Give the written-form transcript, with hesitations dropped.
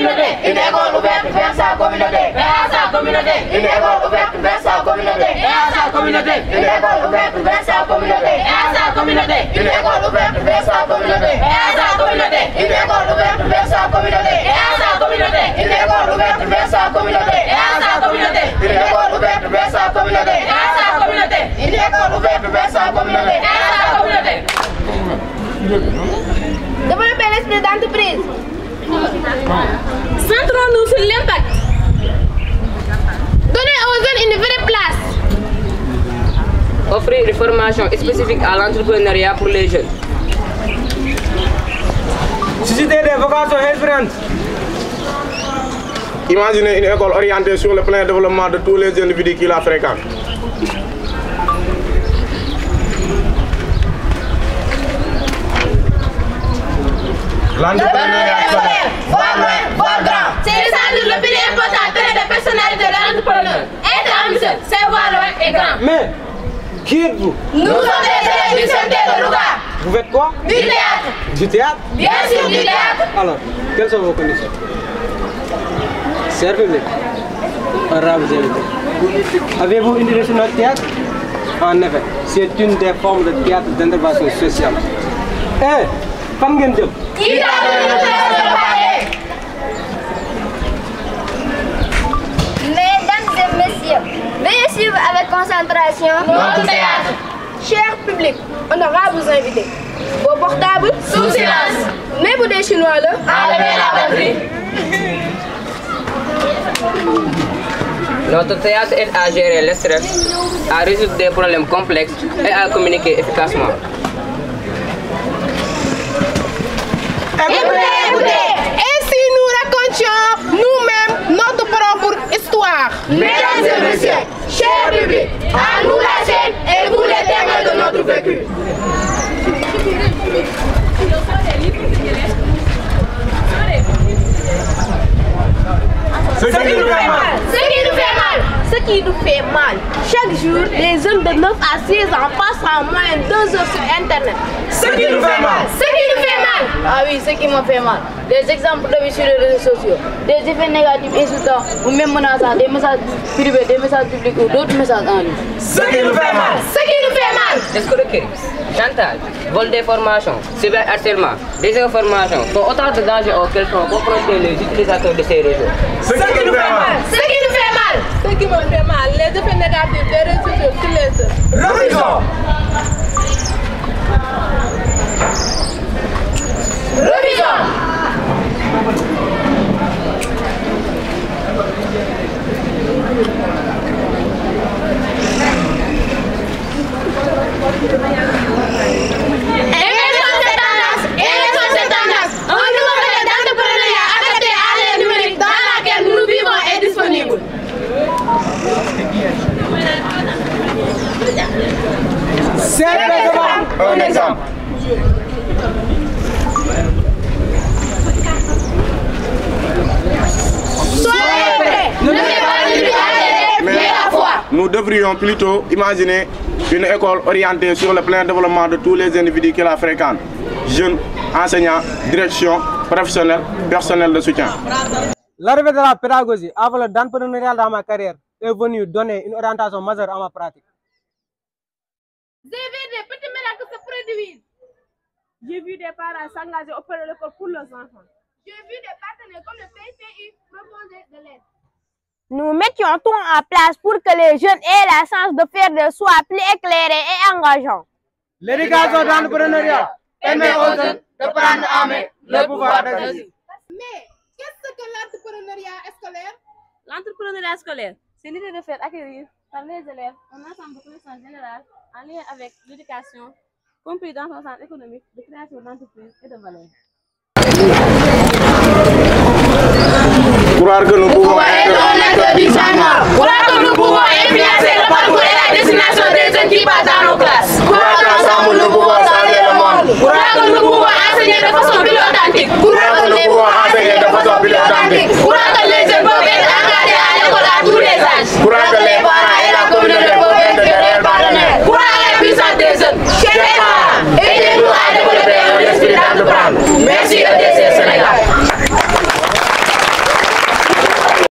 communauté. Une école ouverte vers sa communauté. Vers sa communauté. Une école ouverte vers sa communauté. Vers sa communauté. Une école ouverte vers sa communauté. Vers sa communauté. Une école ouverte vers sa communauté. Vers sa communauté. Une école ouverte vers sa communauté. Vers sa communauté. Une école ouverte vers sa communauté. Vers sa communauté. Une école ouverte vers sa communauté. Vers sa communauté. Une école ouverte vers sa communauté. Vers sa communauté. Développer l'esprit d'entreprise. Centrons-nous sur l'impact. Donner aux jeunes une vraie place. Offrir une formation spécifique à l'entrepreneuriat pour les jeunes. Susciter des vocations inspirantes. Imaginez une école orientée sur le plein développement de tous les individus qui la fréquentent. L'entrepreneuriat scolaire, voir loin, voir grand. C'est le centre le plus important trait de personnalité de l'entrepreneur. Être ambitieux, c'est voir loin et grand. Mais, qui êtes-vous? Nous sommes les élèves du CMT de Louga. Vous faites quoi? Du théâtre. Du théâtre? Bien sûr, du théâtre. Alors, quelles sont vos conditions? Cher public, honorables invités, avez-vous une idée sur notre théâtre? En effet, c'est une des formes de théâtre d'intervention sociale. Eh, fan ngeen jëm? Qui t'a donné l'autorisation de parler? Mesdames et messieurs, veuillez suivre avec concentration Notre théâtre. Cher public, honorables invités, vos portables Sous silence. Mais vous des Chinois là, Enlevez la batterie. Notre théâtre aide à gérer le stress, à résoudre des problèmes complexes et à communiquer efficacement. écoutez. Et si nous racontions nous-mêmes notre propre histoire? Mesdames et messieurs, chers publics, à nous la scène et vous les témoins de notre vécu. Ce qui nous fait mal. Ce qui nous fait mal. Ce qui nous fait mal. Chaque jour, les jeunes de 9 à 16 ans passent en moyenne 2 heures sur Internet. Ce qui nous fait mal. Ce qui nous fait mal. Ah oui, ce qui m'a fait mal. Des exemples de vie sur les réseaux sociaux, des effets négatifs insultants ou même menaçants, des messages privés, des messages publics ou d'autres messages en ligne. Ce qui nous fait mal. Ce qui nous fait mal. Escroquerie, chantage, vol d'informations, cyberharcèlement, désinformation sont autant de dangers auxquels sont confrontés les utilisateurs de ces réseaux. Ce qui nous fait mal. Ce qui nous fait mal. Ce qui me fait mal, les effets négatifs des réseaux sociaux sur les jeunes. Revisons. Revisons. Inversons cette tendance. Un nouveau modèle d'entrepreneuriat adapté à l'ère numérique dans laquelle nous vivons est disponible. C'est Un exemple. Soyez prêts. Ne mettez pas l'unité, mais la foi. Nous devrions plutôt imaginer une école orientée sur le plein développement de tous les individus qui la fréquentent. Jeunes, enseignants, direction, professionnels, personnel de soutien. L'arrivée de la pédagogie avant l'entrepreneuriat dans ma carrière est venue donner une orientation majeure à ma pratique. J'ai vu des petits miracles se produisent. J'ai vu des parents s'engager auprès de l'école pour leurs enfants. J'ai vu des partenaires comme le PCU proposer de l'aide. Nous mettions tout en place pour que les jeunes aient la chance de faire des choix plus éclairés et engageants. L'éducation d'entrepreneuriat permet aux jeunes de prendre en main le pouvoir d'agir. Mais qu'est-ce que l'entrepreneuriat scolaire? L'entrepreneuriat scolaire, c'est l'idée de faire acquérir par les élèves un ensemble de connaissances générales en lien avec l'éducation, compris dans son sens économique, de création d'entreprises et de valeurs. Croire que nous pouvons être un acteur du changement. Croire que nous pouvons influencer le parcours et la destination des jeunes qui passent dans nos classes. Croire qu'ensemble nous pouvons changer le monde. Croire que nous pouvons enseigner de façon plus authentique. Croire que nous pouvons enseigner de façon plus authentique. Croire que